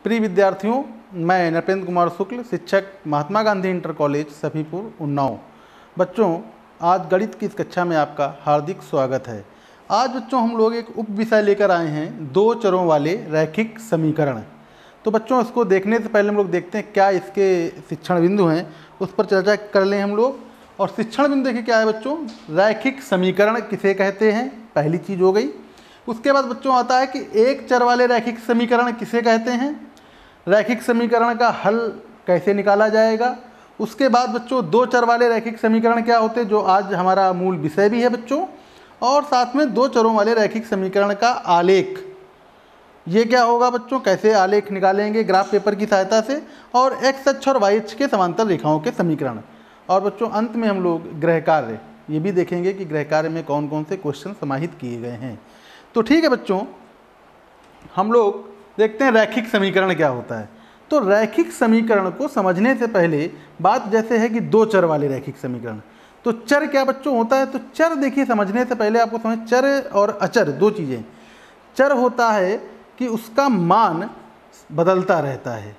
प्रिय विद्यार्थियों, मैं नृपेंद्र कुमार शुक्ल, शिक्षक महात्मा गांधी इंटर कॉलेज सफीपुर उन्नाव। बच्चों, आज गणित की इस कक्षा में आपका हार्दिक स्वागत है। आज बच्चों हम लोग एक उप विषय लेकर आए हैं, दो चरों वाले रैखिक समीकरण। तो बच्चों इसको देखने से पहले हम लोग देखते हैं क्या इसके शिक्षण बिंदु हैं, उस पर चर्चा कर लें हम लोग। और शिक्षण बिंदु देखिए क्या है बच्चों, रैखिक समीकरण किसे कहते हैं, पहली चीज़ हो गई। उसके बाद बच्चों आता है कि एक चर वाले रैखिक समीकरण किसे कहते हैं, रैखिक समीकरण का हल कैसे निकाला जाएगा। उसके बाद बच्चों दो चर वाले रैखिक समीकरण क्या होते हैं, जो आज हमारा मूल विषय भी है बच्चों। और साथ में दो चरों वाले रैखिक समीकरण का आलेख, ये क्या होगा बच्चों, कैसे आलेख निकालेंगे ग्राफ पेपर की सहायता से। और एक्स अक्ष और वाई अक्ष के समांतर रेखाओं के समीकरण। और बच्चों अंत में हम लोग गृह कार्य ये भी देखेंगे कि गृह कार्य में कौन कौन से क्वेश्चन समाहित किए गए हैं। तो ठीक है बच्चों, हम लोग देखते हैं रैखिक समीकरण क्या होता है। तो रैखिक समीकरण को समझने से पहले बात जैसे है कि दो चर वाले रैखिक समीकरण, तो चर क्या बच्चों होता है। तो चर देखिए समझने से पहले आपको समझ, चर और अचर दो चीज़ें। चर होता है कि उसका मान बदलता रहता है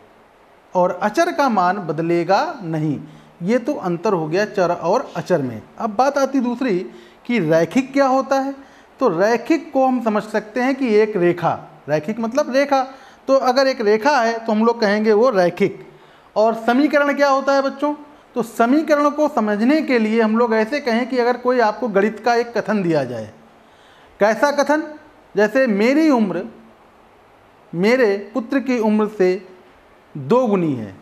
और अचर का मान बदलेगा नहीं। ये तो अंतर हो गया चर और अचर में। अब बात आती दूसरी कि रैखिक क्या होता है। तो रैखिक को हम समझ सकते हैं कि एक रेखा, रैखिक मतलब रेखा, तो अगर एक रेखा है तो हम लोग कहेंगे वो रैखिक। और समीकरण क्या होता है बच्चों, तो समीकरण को समझने के लिए हम लोग ऐसे कहें कि अगर कोई आपको गणित का एक कथन दिया जाए, कैसा कथन, जैसे मेरी उम्र मेरे पुत्र की उम्र से 2 गुनी है,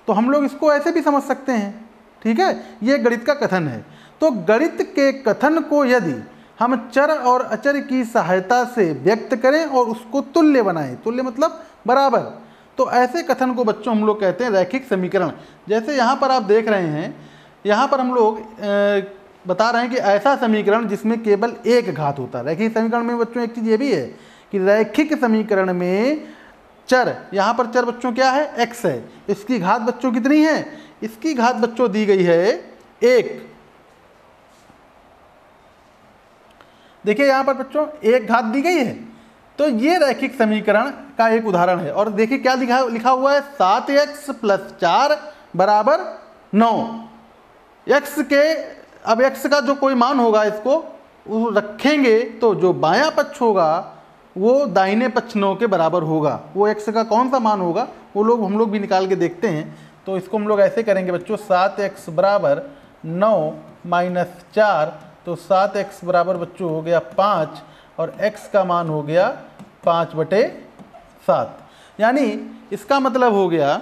तो हम लोग इसको ऐसे भी समझ सकते हैं। ठीक है, ये गणित का कथन है। तो गणित के कथन को यदि हम चर और अचर की सहायता से व्यक्त करें और उसको तुल्य बनाएं, तुल्य मतलब बराबर, तो ऐसे कथन को बच्चों हम लोग कहते हैं रैखिक समीकरण। जैसे यहाँ पर आप देख रहे हैं, यहाँ पर हम लोग बता रहे हैं कि ऐसा समीकरण जिसमें केवल एक घात होता है। रैखिक समीकरण में बच्चों एक चीज़ ये भी है कि रैखिक समीकरण में चर, यहाँ पर चर बच्चों क्या है, x है, इसकी घात बच्चों कितनी है, इसकी घात बच्चों दी गई है 1। देखिए यहाँ पर बच्चों एक घात दी गई है। तो ये रैखिक समीकरण का एक उदाहरण है। और देखिए क्या लिखा हुआ है, 7x + 4 = 9। x के, अब x का जो कोई मान होगा इसको रखेंगे तो जो बायां पक्ष होगा वो दाहिने पक्ष 9 के बराबर होगा। वो x का कौन सा मान होगा वो हम लोग भी निकाल के देखते हैं। तो इसको हम लोग ऐसे करेंगे बच्चों, 7x = 9 - 4, तो 7x बराबर बच्चों हो गया 5 और x का मान हो गया 5/7। यानी इसका मतलब हो गया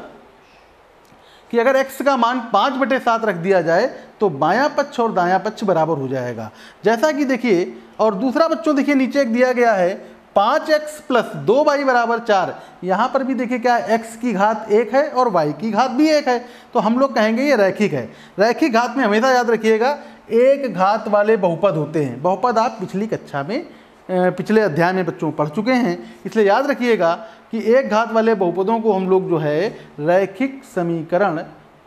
कि अगर x का मान 5/7 रख दिया जाए तो बायां पक्ष और दायां पक्ष बराबर हो जाएगा। जैसा कि देखिए, और दूसरा बच्चों देखिए नीचे एक दिया गया है 5x + 2y = 4। यहाँ पर भी देखिए क्या है, x की घात 1 है और y की घात भी 1 है। तो हम लोग कहेंगे ये रैखिक है। रैखिक घात में हमेशा याद रखिएगा एक घात वाले बहुपद होते हैं। बहुपद आप पिछली कक्षा में, पिछले अध्याय में बच्चों पढ़ चुके हैं, इसलिए याद रखिएगा कि एक घात वाले बहुपदों को हम लोग जो है रैखिक समीकरण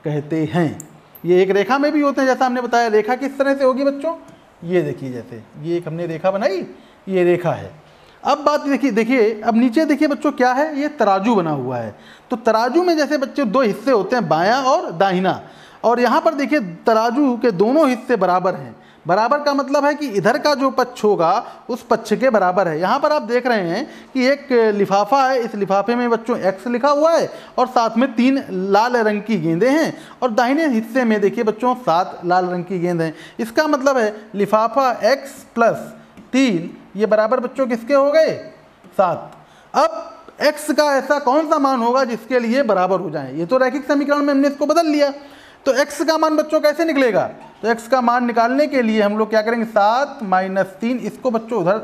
कहते हैं। ये एक रेखा में भी होते हैं, जैसा हमने बताया। रेखा किस तरह से होगी बच्चों, ये देखिए, जैसे ये एक हमने रेखा बनाई, ये रेखा है। अब बात देखिए अब नीचे देखिए बच्चों क्या है, ये तराजू बना हुआ है। तो तराजू में जैसे बच्चों दो हिस्से होते हैं, बायां और दाहिना। और यहाँ पर देखिए तराजू के दोनों हिस्से बराबर हैं। बराबर का मतलब है कि इधर का जो पक्ष होगा उस पक्ष के बराबर है। यहाँ पर आप देख रहे हैं कि एक लिफाफा है, इस लिफाफे में बच्चों x लिखा हुआ है और साथ में 3 लाल रंग की गेंदें हैं। और दाहिने हिस्से में देखिए बच्चों 7 लाल रंग की गेंद हैं। इसका मतलब है लिफाफा x + 3 ये बराबर बच्चों किसके हो गए, 7। अब x का ऐसा कौन सा मान होगा जिसके लिए बराबर हो जाए। ये तो रैखिक समीकरण में हमने इसको बदल लिया। तो x का मान बच्चों कैसे निकलेगा, तो x का मान निकालने के लिए हम लोग क्या करेंगे, 7 - 3, इसको बच्चों उधर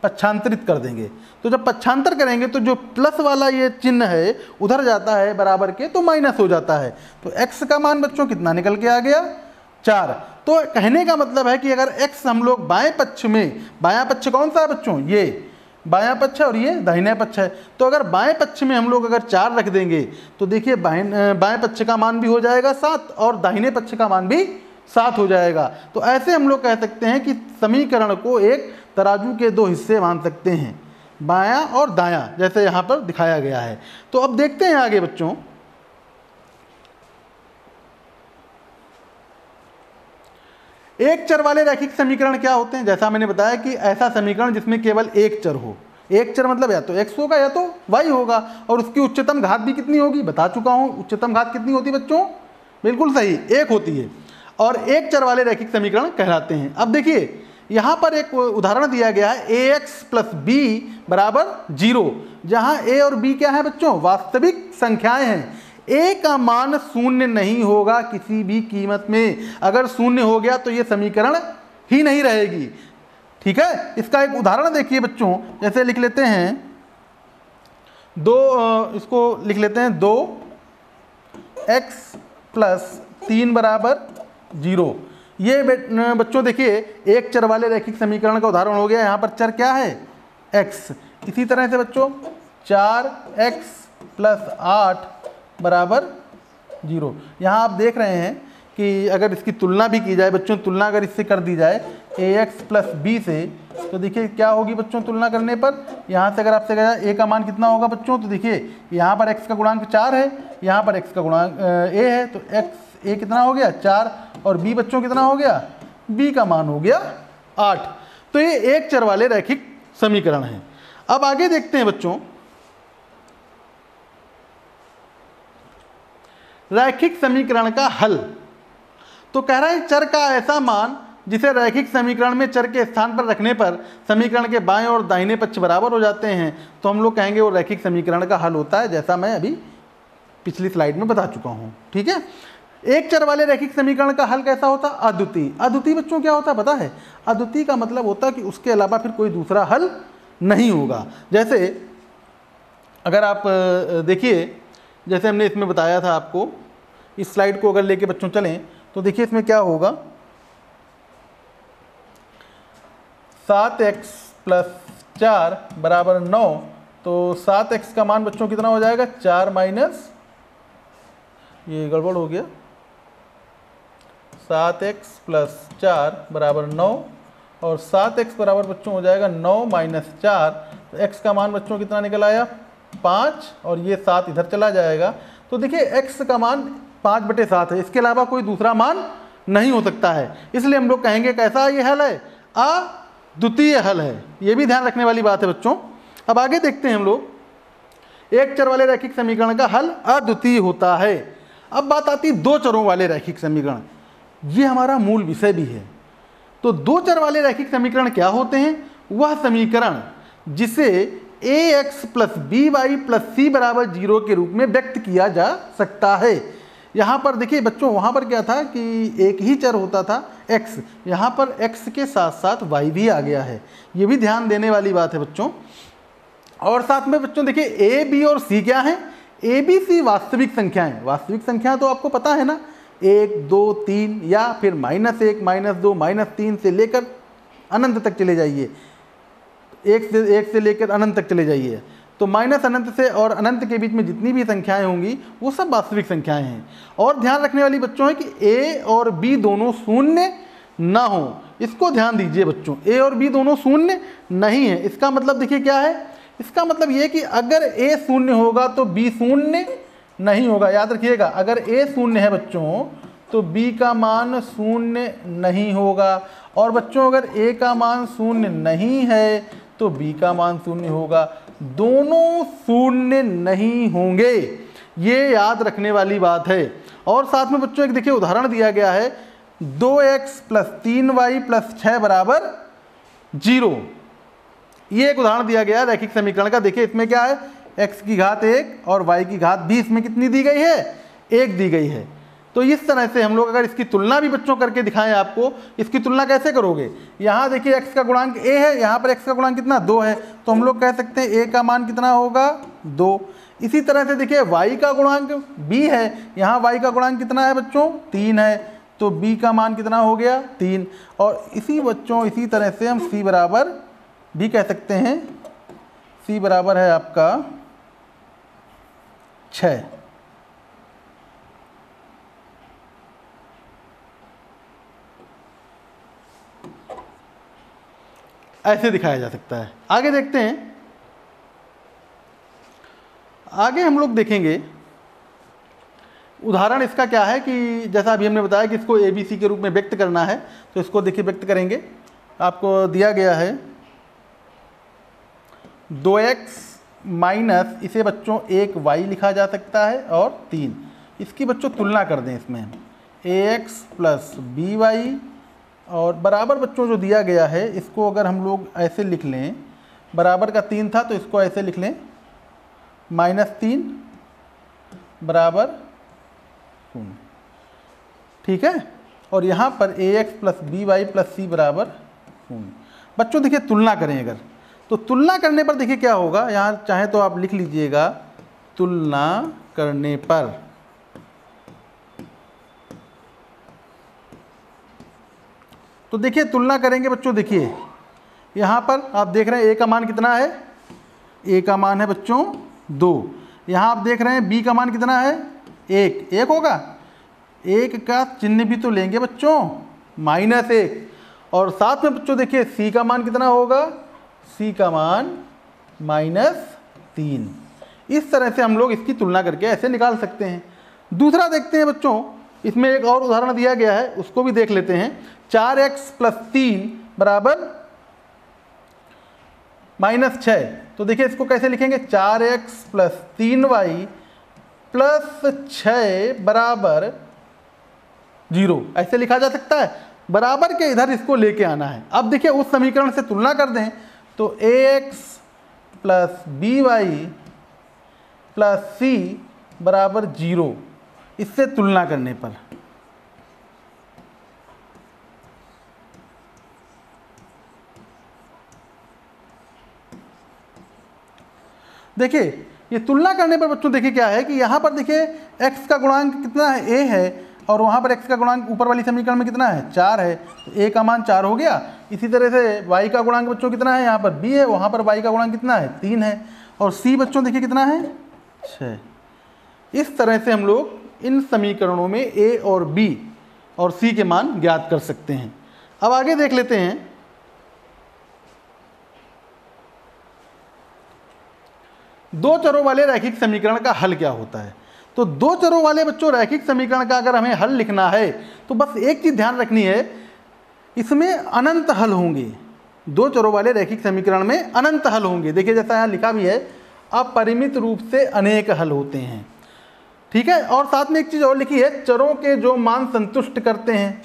पक्षांतरित कर देंगे। तो जब पक्षांतर करेंगे तो जो प्लस वाला ये चिन्ह है उधर जाता है बराबर के, तो माइनस हो जाता है। तो x का मान बच्चों कितना निकल के आ गया, 4। तो कहने का मतलब है कि अगर x हम लोग बाएं पक्ष में, बायां पक्ष कौन सा है बच्चों, ये बायां पक्ष है और ये दाहिने पक्ष है। तो अगर बाएं पक्ष में हम लोग अगर 4 रख देंगे तो देखिए बाएं पक्ष का मान भी हो जाएगा 7 और दाहिने पक्ष का मान भी 7 हो जाएगा। तो ऐसे हम लोग कह सकते हैं कि समीकरण को एक तराजू के 2 हिस्से मान सकते हैं। बायां और दायां, जैसे यहाँ पर दिखाया गया है। तो अब देखते हैं आगे बच्चों, एक चर वाले रैखिक समीकरण क्या होते हैं। जैसा मैंने बताया कि ऐसा समीकरण जिसमें केवल एक चर हो। एक चर मतलब या तो x होगा या तो y होगा, और उसकी उच्चतम घात भी कितनी होगी, बता चुका हूं। उच्चतम घात कितनी होती है बच्चों, बिल्कुल सही, एक होती है, और एक चर वाले रैखिक समीकरण कहलाते हैं। अब देखिए यहाँ पर एक उदाहरण दिया गया है, ax + b = 0, जहां a और b क्या है बच्चों, वास्तविक संख्याएं हैं। a का मान शून्य नहीं होगा किसी भी कीमत में। अगर शून्य हो गया तो ये समीकरण ही नहीं रहेगी। ठीक है, इसका एक उदाहरण देखिए बच्चों, जैसे लिख लेते हैं इसको लिख लेते हैं 2x + 3 = 0। ये बच्चों देखिए एक चर वाले रैखिक समीकरण का उदाहरण हो गया। यहाँ पर चर क्या है, x। इसी तरह से बच्चों 4x + 8 = 0। यहाँ आप देख रहे हैं कि अगर इसकी तुलना भी की जाए बच्चों, तुलना अगर इससे कर दी जाए ax + b से, तो देखिए क्या होगी बच्चों तुलना करने पर। यहाँ से अगर आपसे कहा जाए a का मान कितना होगा बच्चों, तो देखिए यहाँ पर x का गुणांक 4 है, यहाँ पर x का गुणांक a है, तो a कितना हो गया 4, और b बच्चों कितना हो गया, b का मान हो गया 8। तो ये एक चर वाले रैखिक समीकरण हैं। अब आगे देखते हैं बच्चों, रैखिक समीकरण का हल। तो कह रहा है चर का ऐसा मान जिसे रैखिक समीकरण में चर के स्थान पर रखने पर समीकरण के बाएं और दाहिने पक्ष बराबर हो जाते हैं, तो हम लोग कहेंगे वो रैखिक समीकरण का हल होता है, जैसा मैं अभी पिछली स्लाइड में बता चुका हूं। ठीक है, एक चर वाले रैखिक समीकरण का हल कैसा होता है, अद्वितीय। अद्वितीय बच्चों क्या होता है पता है, अद्वितीय का मतलब होता है कि उसके अलावा फिर कोई दूसरा हल नहीं होगा। जैसे अगर आप देखिए, जैसे हमने इसमें बताया था आपको, इस स्लाइड को अगर लेके बच्चों चलें तो देखिए इसमें क्या होगा, 7x + 4 = 9। तो 7x का मान बच्चों कितना हो जाएगा, 4 माइनस, ये गड़बड़ हो गया, 7x + 4 = 9, और 7x बराबर बच्चों हो जाएगा 9 - 4। तो x का मान बच्चों कितना निकल आया, 5, और ये 7 इधर चला जाएगा। तो देखिए x का मान 5/7 है, इसके अलावा कोई दूसरा मान नहीं हो सकता है। इसलिए हम लोग कहेंगे कैसा ये हल है, अद्वितीय हल है। ये भी ध्यान रखने वाली बात है बच्चों। अब आगे देखते हैं हम लोग, एक चर वाले रैखिक समीकरण का हल अद्वितीय होता है। अब बात आती है दो चरों वाले रैखिक समीकरण, ये हमारा मूल विषय भी है। तो दो चर वाले रैखिक समीकरण क्या होते हैं, वह समीकरण जिसे ax + by + c = 0 के रूप में व्यक्त किया जा सकता है। यहाँ पर देखिए बच्चों, वहाँ पर क्या था कि एक ही चर होता था x, यहाँ पर x के साथ साथ y भी आ गया है। ये भी ध्यान देने वाली बात है बच्चों। और साथ में बच्चों देखिए a, b और c क्या है, a, b, c वास्तविक संख्याएं। वास्तविक संख्या तो आपको पता है ना, 1, 2, 3, या फिर -1, -2, -3 से लेकर अनंत तक चले जाइए, 1 से लेकर अनंत तक चले जाइए। तो माइनस अनंत से और अनंत के बीच में जितनी भी संख्याएं होंगी वो सब वास्तविक संख्याएं हैं। और ध्यान रखने वाली बच्चों है कि a और b दोनों शून्य ना हो, इसको ध्यान दीजिए बच्चों। a और b दोनों शून्य नहीं है, इसका मतलब देखिए क्या है, इसका मतलब ये कि अगर a शून्य होगा तो b शून्य नहीं होगा। याद रखिएगा, अगर a शून्य है बच्चों तो b का मान शून्य नहीं होगा, और बच्चों अगर a का मान शून्य नहीं है तो b का मान शून्य होगा। दोनों शून्य नहीं होंगे, ये याद रखने वाली बात है। और साथ में बच्चों एक देखिए उदाहरण दिया गया है, 2x + 3y + 6 = 0। ये एक उदाहरण दिया गया है रैखिक समीकरण का। देखिए इसमें क्या है, x की घात 1 और y की घात भी इसमें कितनी दी गई है, 1 दी गई है। तो इस तरह से हम लोग अगर इसकी तुलना भी बच्चों करके दिखाएं आपको, इसकी तुलना कैसे करोगे, यहाँ देखिए x का गुणांक a है, यहाँ पर x का गुणांक कितना 2 है, तो हम लोग कह सकते हैं a का मान कितना होगा 2। इसी तरह से देखिए y का गुणांक b है, यहाँ y का गुणांक कितना है बच्चों 3 है, तो b का मान कितना हो गया 3। और इसी तरह से हम c बराबर भी कह सकते हैं, c बराबर है आपका 6। ऐसे दिखाया जा सकता है। आगे देखते हैं, आगे हम लोग देखेंगे उदाहरण इसका क्या है कि जैसा अभी हमने बताया कि इसको ABC के रूप में व्यक्त करना है, तो इसको देखिए व्यक्त करेंगे। आपको दिया गया है 2x माइनस, इसे बच्चों 1y लिखा जा सकता है और 3। इसकी बच्चों तुलना कर दें इसमें ax प्लस by और बराबर बच्चों जो दिया गया है इसको अगर हम लोग ऐसे लिख लें, बराबर का 3 था तो इसको ऐसे लिख लें -3 बराबर 0, ठीक है। और यहाँ पर ax plus by plus c बराबर 0। बच्चों देखिए तुलना करें अगर, तो तुलना करने पर देखिए क्या होगा, यहाँ चाहे तो आप लिख लीजिएगा तुलना करने पर। तो देखिए तुलना करेंगे बच्चों, देखिए यहाँ पर आप देख रहे हैं a का मान कितना है, a का मान है बच्चों 2। यहाँ आप देख रहे हैं b का मान कितना है 1 होगा। 1 का चिन्ह भी तो लेंगे बच्चों -1, और साथ में बच्चों देखिए c का मान कितना होगा, c का मान -3। इस तरह से हम लोग इसकी तुलना करके ऐसे निकाल सकते हैं। दूसरा देखते हैं बच्चों, इसमें एक और उदाहरण दिया गया है, उसको भी देख लेते हैं। 4x प्लस 3 बराबर -6। तो देखिए इसको कैसे लिखेंगे, 4x प्लस 3y प्लस 6 बराबर 0, ऐसे लिखा जा सकता है। बराबर के इधर इसको लेके आना है। अब देखिए उस समीकरण से तुलना कर दें तो ax plus by plus c बराबर 0, इससे तुलना करने पर देखिए ये तुलना करने पर बच्चों देखिए क्या है कि यहाँ पर देखिए x का गुणांक कितना है, a है, और वहाँ पर x का गुणांक ऊपर वाली समीकरण में कितना है 4 है, तो a का मान 4 हो गया। इसी तरह से y का गुणांक बच्चों कितना है, यहाँ पर b है, वहाँ पर y का गुणांक कितना है 3 है, और c बच्चों देखिए कितना है 6। इस तरह से हम लोग इन समीकरणों में a और b और c के मान ज्ञात कर सकते हैं। अब आगे देख लेते हैं, दो चरों वाले रैखिक समीकरण का हल क्या होता है। तो दो चरों वाले बच्चों रैखिक समीकरण का अगर हमें हल लिखना है तो बस एक चीज़ ध्यान रखनी है, इसमें अनंत हल होंगे। दो चरों वाले रैखिक समीकरण में अनंत हल होंगे। देखिए जैसा यहाँ लिखा भी है, अपरिमित रूप से अनेक हल होते हैं, ठीक है। और साथ में एक चीज़ और लिखी है, चरों के जो मान संतुष्ट करते हैं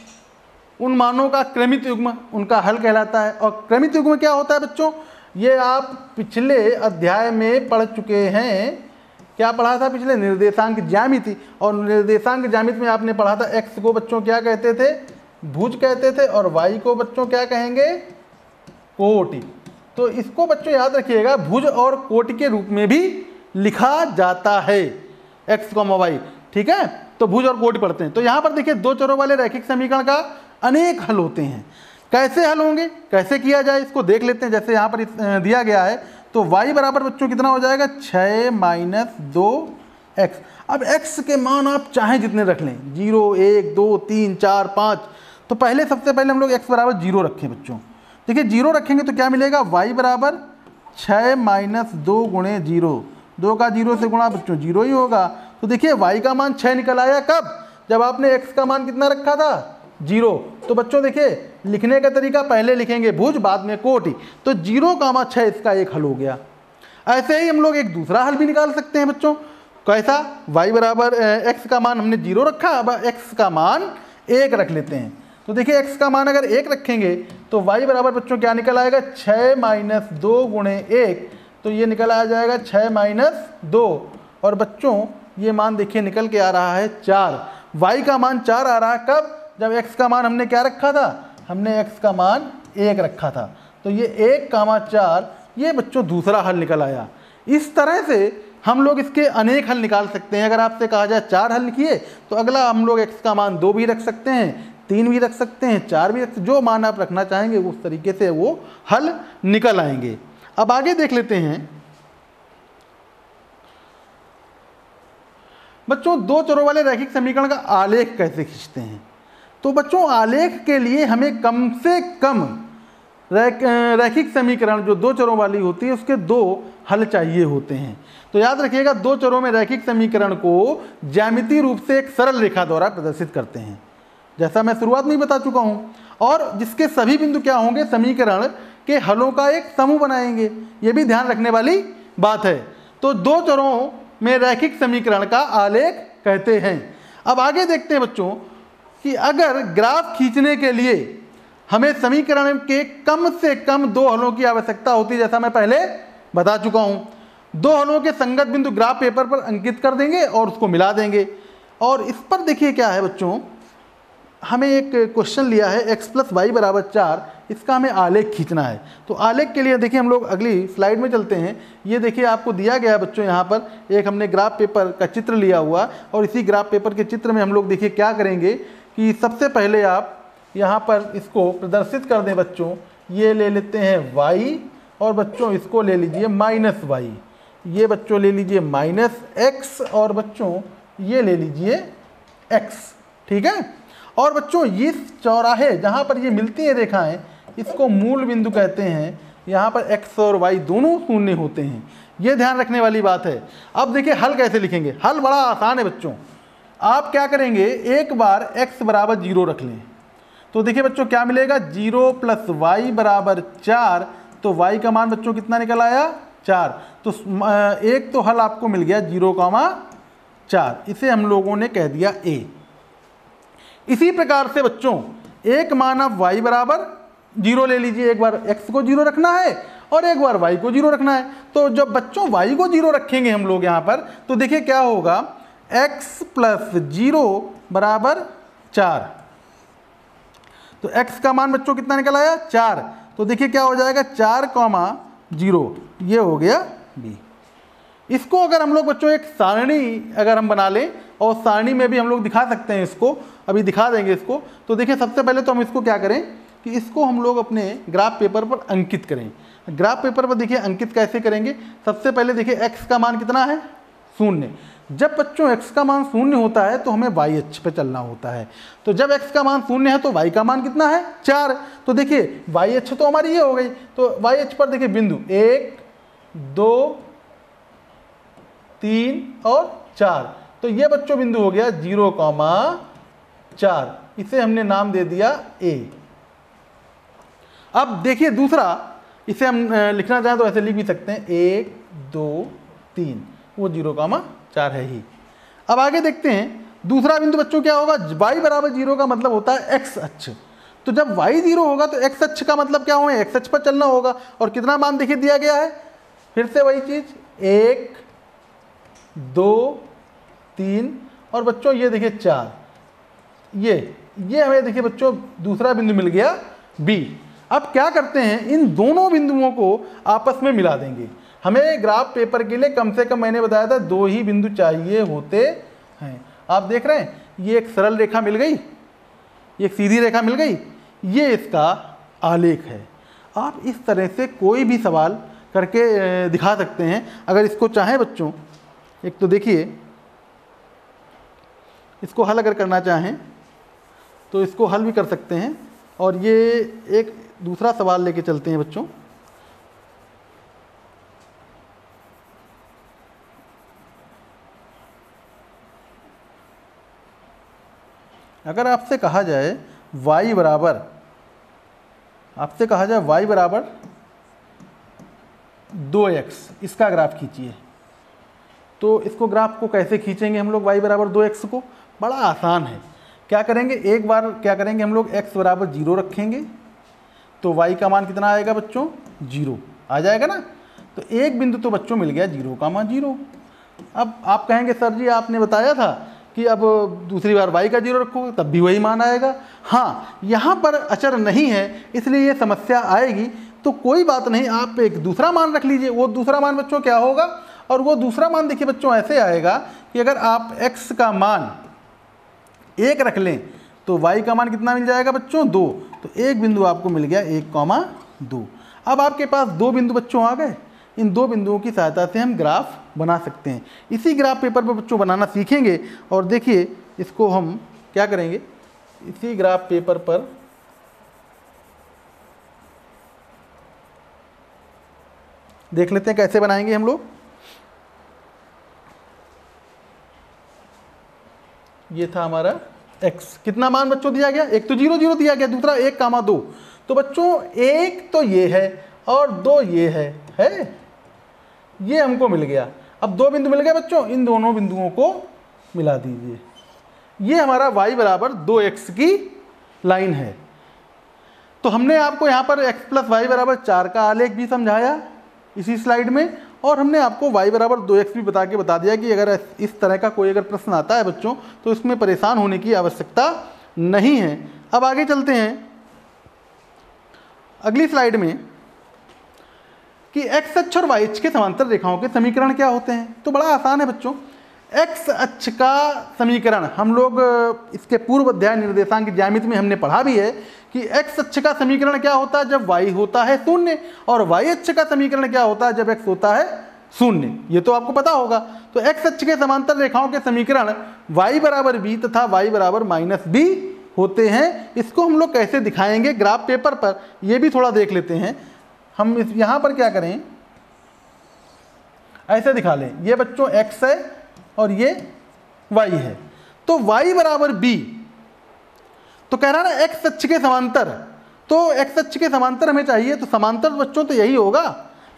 उन मानों का क्रमित युग्म उनका हल कहलाता है। और क्रमित युग्म क्या होता है बच्चों, ये आप पिछले अध्याय में पढ़ चुके हैं। क्या पढ़ा था पिछले, निर्देशांक ज्यामिति। और निर्देशांक ज्यामिति में आपने पढ़ा था x को बच्चों क्या कहते थे, भुज कहते थे, और y को बच्चों क्या कहेंगे, कोटि। तो इसको बच्चों याद रखिएगा, भुज और कोटि के रूप में भी लिखा जाता है x, y, ठीक है। तो भुज और कोटि पढ़ते हैं। तो यहाँ पर देखिए दो चरों वाले रैखिक समीकरण का अनेक हल होते हैं। कैसे हल होंगे, कैसे किया जाए, इसको देख लेते हैं। जैसे यहाँ पर दिया गया है, तो y बराबर बच्चों कितना हो जाएगा 6 - 2x। अब x के मान आप चाहें जितने रख लें, 0, 1, 2, 3, 4, 5। तो पहले सबसे पहले हम लोग x बराबर 0 रखें बच्चों। देखिए 0 रखेंगे तो क्या मिलेगा, y बराबर 6 - 2 गुणे 0। 2 का 0 से गुणा बच्चों 0 ही होगा। तो देखिए y का मान 6 निकल आया, कब, जब आपने x का मान कितना रखा था 0। तो बच्चों देखिए लिखने का तरीका, पहले लिखेंगे भुज बाद में कोटि, तो 0,6 इसका एक हल हो गया। ऐसे ही हम लोग एक दूसरा हल भी निकाल सकते हैं बच्चों। कैसा, y बराबर x का मान हमने 0 रखा, अब x का मान 1 रख लेते हैं। तो देखिए x का मान अगर 1 रखेंगे तो y बराबर बच्चों क्या निकल आएगा, 6 - 2 गुणे 1। तो ये निकल आ जाएगा 6 - 2, और बच्चों ये मान देखिए निकल के आ रहा है 4। y का मान 4 आ रहा है, कब, जब x का मान हमने क्या रखा था, हमने x का मान 1 रखा था। तो ये 1,4, ये बच्चों दूसरा हल निकल आया। इस तरह से हम लोग इसके अनेक हल निकाल सकते हैं। अगर आपसे कहा जाए 4 हल लिखिए, तो अगला हम लोग x का मान 2 भी रख सकते हैं, 3 भी रख सकते हैं, 4 भी रख, जो मान आप रखना चाहेंगे उस तरीके से वो हल निकल आएंगे। अब आगे देख लेते हैं बच्चों, दो चरों वाले रैखिक समीकरण का आलेख कैसे खींचते हैं। तो बच्चों आलेख के लिए हमें कम से कम रैखिक समीकरण जो दो चरों वाली होती है उसके दो हल चाहिए होते हैं। तो याद रखिएगा, दो चरों में रैखिक समीकरण को ज्यामितीय रूप से एक सरल रेखा द्वारा प्रदर्शित करते हैं, जैसा मैं शुरुआत में ही बता चुका हूं, और जिसके सभी बिंदु क्या होंगे, समीकरण के हलों का एक समूह बनाएंगे। ये भी ध्यान रखने वाली बात है। तो दो चरों में रैखिक समीकरण का आलेख कहते हैं। अब आगे देखते हैं बच्चों कि अगर ग्राफ खींचने के लिए हमें समीकरण के कम से कम दो हलों की आवश्यकता होती है, जैसा मैं पहले बता चुका हूं। दो हलों के संगत बिंदु ग्राफ पेपर पर अंकित कर देंगे और उसको मिला देंगे। और इस पर देखिए क्या है बच्चों, हमें एक क्वेश्चन लिया है x + y = 4, इसका हमें आलेख खींचना है। तो आलेख के लिए देखिए हम लोग अगली स्लाइड में चलते हैं। ये देखिए आपको दिया गया है बच्चों, यहाँ पर एक हमने ग्राफ पेपर का चित्र लिया हुआ, और इसी ग्राफ पेपर के चित्र में हम लोग देखिए क्या करेंगे कि सबसे पहले आप यहाँ पर इसको प्रदर्शित कर दें बच्चों। ये ले लेते हैं y, और बच्चों इसको ले लीजिए -y, ये बच्चों ले लीजिए -x, और बच्चों ये ले लीजिए x, ठीक है। और बच्चों इस चौराहे जहाँ पर ये मिलती हैं रेखाएं, इसको मूल बिंदु कहते हैं। यहाँ पर x और y दोनों शून्य होते हैं, ये ध्यान रखने वाली बात है। अब देखिए हल कैसे लिखेंगे। हल बड़ा आसान है बच्चों। आप क्या करेंगे, एक बार x = 0 रख लें, तो देखिए बच्चों क्या मिलेगा, 0 + y = 4। तो y का मान बच्चों कितना निकल आया, 4। तो एक तो हल आपको मिल गया 0,4, इसे हम लोगों ने कह दिया a। इसी प्रकार से बच्चों एक मान आप y = 0 ले लीजिए, एक बार x को 0 रखना है और एक बार y को 0 रखना है। तो जब बच्चों y को 0 रखेंगे हम लोग यहाँ पर, तो देखिए क्या होगा, x + 0 = 4। तो x का मान बच्चों कितना निकल आया, 4। तो देखिए क्या हो जाएगा, 4,0, ये हो गया b। इसको अगर हम लोग बच्चों एक सारणी अगर हम बना लें, और सारणी में भी हम लोग दिखा सकते हैं, इसको अभी दिखा देंगे इसको। तो देखिए सबसे पहले तो हम इसको क्या करें कि इसको हम लोग अपने ग्राफ पेपर पर अंकित करें। ग्राफ पेपर पर देखिए अंकित कैसे करेंगे। सबसे पहले देखिए x का मान कितना है, 0। जब बच्चों x का मान 0 होता है तो हमें y अक्ष पे चलना होता है। तो जब x का मान 0 है तो y का मान कितना है, 4। तो देखिए y अक्ष तो हमारी ये हो गई। तो y अक्ष पर देखिए बिंदु 1, 2, 3 और 4। तो ये बच्चों बिंदु हो गया 0,4, इसे हमने नाम दे दिया a। अब देखिए दूसरा, इसे हम लिखना चाहें तो ऐसे लिख भी सकते हैं, 1, 2, 3, वो 0,4 है ही। अब आगे देखते हैं दूसरा बिंदु बच्चों क्या होगा, y = 0 का मतलब होता है x अक्ष। तो जब y 0 होगा तो x अक्ष का मतलब क्या होगा, x अक्ष पर चलना होगा। और कितना मान देखिए दिया गया है, फिर से वही चीज, 1, 2, 3 और बच्चों ये देखिए 4। ये हमें देखिए बच्चों दूसरा बिंदु मिल गया b। अब क्या करते हैं, इन दोनों बिंदुओं को आपस में मिला देंगे। हमें ग्राफ पेपर के लिए कम से कम मैंने बताया था 2 ही बिंदु चाहिए होते हैं। आप देख रहे हैं, ये एक सरल रेखा मिल गई, ये एक सीधी रेखा मिल गई, ये इसका आलेख है। आप इस तरह से कोई भी सवाल करके दिखा सकते हैं अगर इसको चाहें बच्चों। एक तो देखिए इसको हल अगर करना चाहें तो इसको हल भी कर सकते हैं। और ये एक दूसरा सवाल लेके चलते हैं बच्चों। अगर आपसे कहा जाए y = 2x, इसका ग्राफ खींचिए, तो इसको ग्राफ को कैसे खींचेंगे हम लोग y = 2x को, बड़ा आसान है। क्या करेंगे, एक बार क्या करेंगे हम लोग x = 0 रखेंगे, तो y का मान कितना आएगा बच्चों, 0 आ जाएगा ना। तो एक बिंदु तो बच्चों मिल गया 0,0। अब आप कहेंगे सर जी आपने बताया था कि अब दूसरी बार y का 0 रखोगे तब भी वही मान आएगा। हाँ, यहाँ पर अचर नहीं है इसलिए ये समस्या आएगी। तो कोई बात नहीं, आप एक दूसरा मान रख लीजिए। वो दूसरा मान बच्चों क्या होगा, और वो दूसरा मान देखिए बच्चों ऐसे आएगा कि अगर आप x का मान 1 रख लें तो y का मान कितना मिल जाएगा बच्चों, 2। तो एक बिंदु आपको मिल गया 1,2। अब आपके पास 2 बिंदु बच्चों आ गए। इन 2 बिंदुओं की सहायता से हम ग्राफ बना सकते हैं। इसी ग्राफ पेपर पर बच्चों बनाना सीखेंगे। और देखिए इसको हम क्या करेंगे, इसी ग्राफ पेपर पर देख लेते हैं कैसे बनाएंगे हम लोग। ये था हमारा x, कितना मान बच्चों दिया गया, एक तो 0 0 दिया गया, दूसरा 1, 2। तो बच्चों एक तो ये है और 2 ये है, ये हमको मिल गया। अब 2 बिंदु मिल गए बच्चों, इन दोनों बिंदुओं को मिला दीजिए। ये हमारा y बराबर 2x की लाइन है। तो हमने आपको यहाँ पर x + y बराबर 4 का आलेख भी समझाया इसी स्लाइड में, और हमने आपको y बराबर 2x भी बता दिया कि अगर इस तरह का कोई अगर प्रश्न आता है बच्चों तो इसमें परेशान होने की आवश्यकता नहीं है। अब आगे चलते हैं अगली स्लाइड में कि x अक्ष और y अक्ष के समांतर रेखाओं के समीकरण क्या होते हैं। तो बड़ा आसान है बच्चों। x अक्ष का समीकरण हम लोग इसके पूर्व अध्याय निर्देशांक ज्यामिति में हमने पढ़ा भी है कि x अक्ष का समीकरण क्या होता है जब y होता है 0, और y अक्ष का समीकरण क्या होता है जब x होता है 0। ये तो आपको पता होगा। तो x अक्ष के समांतर रेखाओं के समीकरण y बराबर b तथा y बराबर -b होते हैं। इसको हम लोग कैसे दिखाएंगे ग्राफ पेपर पर, ये भी थोड़ा देख लेते हैं। हम यहाँ पर क्या करें, ऐसे दिखा लें, ये बच्चों x है और ये y है। तो y बराबर b, तो कह रहा है ना x अक्ष के समांतर, तो x अक्ष के समांतर हमें चाहिए। तो समांतर बच्चों तो यही होगा,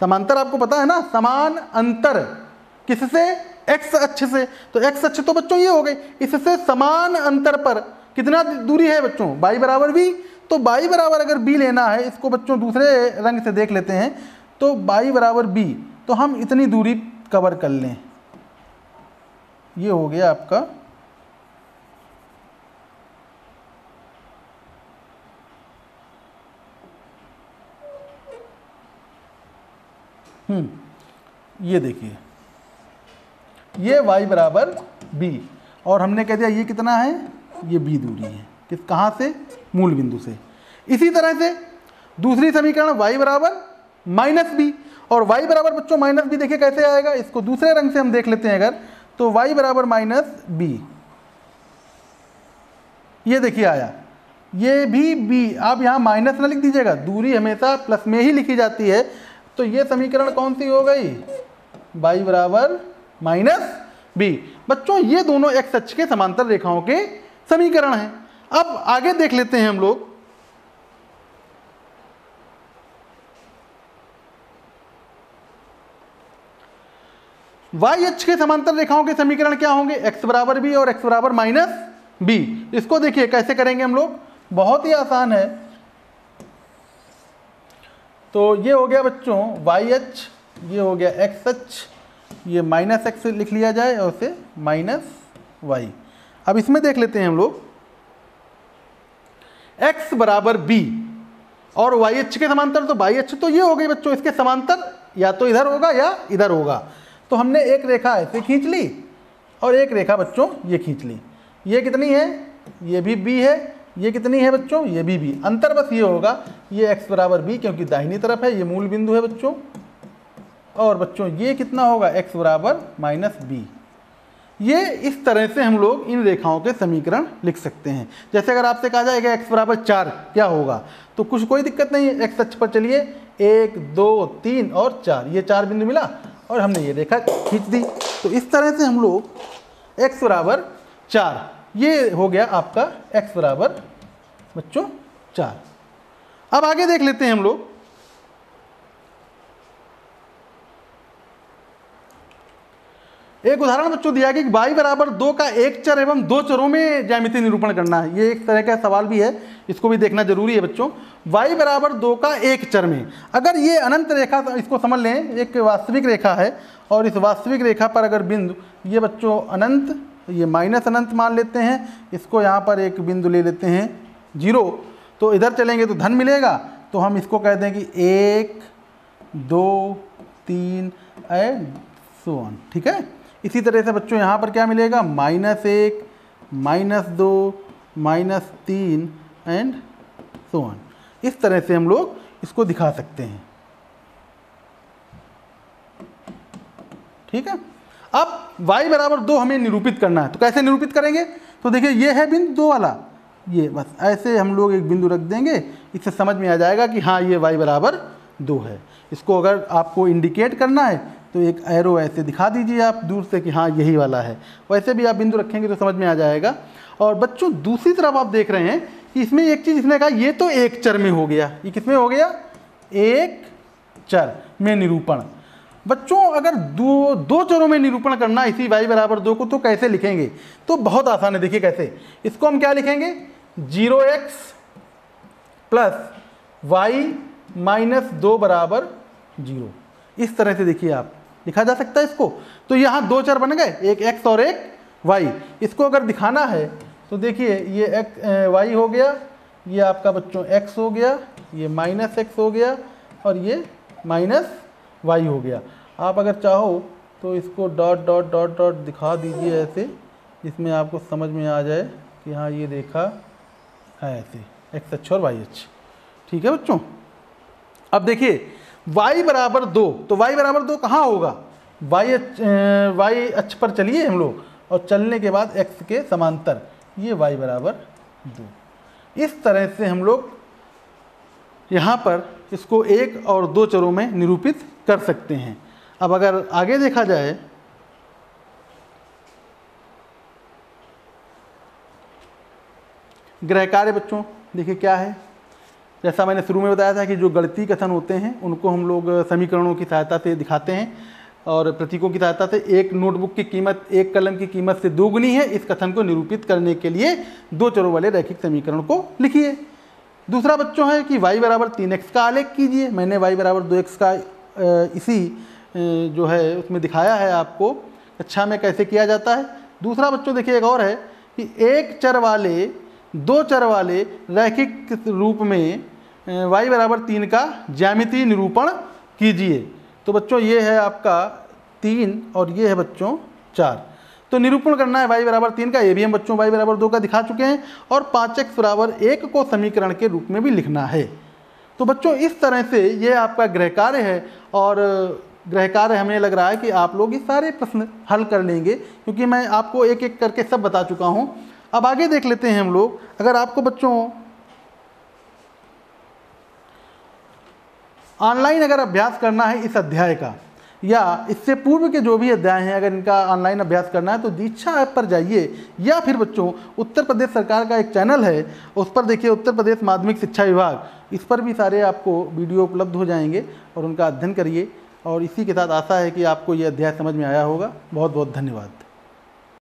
समांतर आपको पता है ना, समान अंतर किससे, x अक्ष से। तो x अक्ष तो बच्चों ये हो गई, इससे समान अंतर पर कितना दूरी है बच्चों, y बराबर b। तो y बराबर अगर b लेना है, इसको बच्चों दूसरे रंग से देख लेते हैं। तो y बराबर b, तो हम इतनी दूरी कवर कर लें, ये हो गया आपका ये देखिए, ये y बराबर b, और हमने कह दिया ये कितना है, ये b दूरी है, किस कहाँ से, मूल बिंदु से। इसी तरह से दूसरी समीकरण y बराबर -b, और y बराबर बच्चों -b देखिए कैसे आएगा, इसको दूसरे रंग से हम देख लेते हैं अगर, तो y बराबर -b, ये देखिए आया, ये भी b। आप यहाँ माइनस ना लिख दीजिएगा, दूरी हमेशा प्लस में ही लिखी जाती है। तो ये समीकरण कौन सी हो गई, y बराबर -b। बच्चों ये दोनों x अक्ष के समांतर रेखाओं के समीकरण हैं। अब आगे देख लेते हैं हम लोग, y अक्ष के समांतर रेखाओं के समीकरण क्या होंगे, x बराबर b और x बराबर -b। इसको देखिए कैसे करेंगे हम लोग, बहुत ही आसान है। तो ये हो गया बच्चों y अक्ष, ये हो गया x अक्ष, ये -x लिख लिया जाए और से -y। अब इसमें देख लेते हैं हम लोग, x बराबर b और y अक्ष के समांतर, तो y अक्ष तो ये हो गई बच्चों, इसके समांतर या तो इधर होगा या इधर होगा। तो हमने एक रेखा ऐसे खींच ली और एक रेखा बच्चों ये खींच ली। ये कितनी है, ये भी b है, ये कितनी है बच्चों, ये भी b। अंतर बस ये होगा, ये x बराबर b क्योंकि दाहिनी तरफ है, ये मूल बिंदु है बच्चों, और बच्चों ये कितना होगा, x बराबर -b। ये इस तरह से हम लोग इन रेखाओं के समीकरण लिख सकते हैं। जैसे अगर आपसे कहा जाएगा x बराबर 4 क्या होगा, तो कुछ कोई दिक्कत नहीं है, x अक्ष पर चलिए 1 2 3 और 4, ये 4 बिंदु मिला और हमने ये रेखा खींच दी। तो इस तरह से हम लोग x बराबर 4, ये हो गया आपका x बराबर बच्चों 4। अब आगे देख लेते हैं हम लोग, एक उदाहरण बच्चों दिया गया कि y बराबर 2 का एक चर एवं 2 चरों में ज्यामितीय निरूपण करना है। ये एक तरह का सवाल भी है, इसको भी देखना जरूरी है बच्चों। y बराबर 2 का एक चर में, अगर ये अनंत रेखा, इसको समझ लें एक वास्तविक रेखा है, और इस वास्तविक रेखा पर अगर बिंदु, ये बच्चों अनंत, ये माइनस अनंत मान लेते हैं, इसको यहाँ पर एक बिंदु ले लेते हैं 0, तो इधर चलेंगे तो धन मिलेगा। तो हम इसको कहते हैं कि 1 2 3 एंड सो ऑन, ठीक है। इसी तरह से बच्चों यहाँ पर क्या मिलेगा, -1 -2 -3 एंड सो ऑन। इस तरह से हम लोग इसको दिखा सकते हैं, ठीक है। अब y बराबर 2 हमें निरूपित करना है, तो कैसे निरूपित करेंगे, तो देखिए ये है बिंदु 2 वाला, ये बस ऐसे हम लोग एक बिंदु रख देंगे, इससे समझ में आ जाएगा कि हाँ ये y बराबर 2 है। इसको अगर आपको इंडिकेट करना है तो एक एरो ऐसे दिखा दीजिए आप दूर से कि हाँ यही वाला है, वैसे भी आप बिंदु रखेंगे तो समझ में आ जाएगा। और बच्चों दूसरी तरफ आप देख रहे हैं कि इसमें एक चीज़ इसने कहा ये तो एक चर में हो गया, ये किस में हो गया, एक चर में निरूपण। बच्चों अगर दो चरों में निरूपण करना इसी y बराबर 2 को तो कैसे लिखेंगे, तो बहुत आसान है। देखिए कैसे, इसको हम क्या लिखेंगे, 0x प्लस y माइनस 2 बराबर 0। इस तरह से देखिए आप लिखा जा सकता है इसको। तो यहाँ 2 चर बन गए, एक x और एक y। इसको अगर दिखाना है तो देखिए ये y हो गया, ये आपका बच्चों x हो गया, ये माइनस x हो गया और ये माइनस y हो गया। आप अगर चाहो तो इसको डॉट डॉट डॉट डॉट दिखा दीजिए ऐसे, जिसमें आपको समझ में आ जाए कि हाँ ये देखा है ऐसे, x अक्ष और y अक्ष। ठीक है बच्चों। अब देखिए y बराबर 2, तो y बराबर 2 कहाँ होगा, y अक्ष पर चलिए हम लोग और चलने के बाद x के समांतर, ये y बराबर 2। इस तरह से हम लोग यहाँ पर इसको 1 और 2 चरों में निरूपित कर सकते हैं। अब अगर आगे देखा जाए गृह कार्य बच्चों, देखिए क्या है। जैसा मैंने शुरू में बताया था कि जो गणितीय कथन होते हैं उनको हम लोग समीकरणों की सहायता से दिखाते हैं और प्रतीकों की सहायता से। एक नोटबुक की कीमत एक कलम की कीमत से दोगुनी है, इस कथन को निरूपित करने के लिए 2 चरों वाले रैखिक समीकरण को लिखिए। दूसरा बच्चों है कि y बराबर 3x का आलेख कीजिए। मैंने y बराबर 2x का इसी जो है उसमें दिखाया है आपको कक्षा में कैसे किया जाता है। दूसरा बच्चों देखिए एक और है कि एक चर वाले 2 चर वाले रैखिक रूप में y बराबर 3 का ज्यामितीय निरूपण कीजिए। तो बच्चों ये है आपका 3 और ये है बच्चों 4। तो निरूपण करना है y बराबर 3 का, ये भी हम बच्चों y बराबर 2 का दिखा चुके हैं। और 5x बराबर 1 को समीकरण के रूप में भी लिखना है। तो बच्चों इस तरह से ये आपका गृह कार्य है और गृह कार्य हमें लग रहा है कि आप लोग ये सारे प्रश्न हल कर लेंगे, क्योंकि मैं आपको एक एक करके सब बता चुका हूँ। अब आगे देख लेते हैं हम लोग। अगर आपको बच्चों ऑनलाइन अगर अभ्यास करना है इस अध्याय का या इससे पूर्व के जो भी अध्याय हैं, अगर इनका ऑनलाइन अभ्यास करना है तो दीक्षा ऐप पर जाइए, या फिर बच्चों उत्तर प्रदेश सरकार का एक चैनल है उस पर देखिए, उत्तर प्रदेश माध्यमिक शिक्षा विभाग, इस पर भी सारे आपको वीडियो उपलब्ध हो जाएंगे और उनका अध्ययन करिए। और इसी के साथ आशा है कि आपको ये अध्याय समझ में आया होगा। बहुत बहुत धन्यवाद।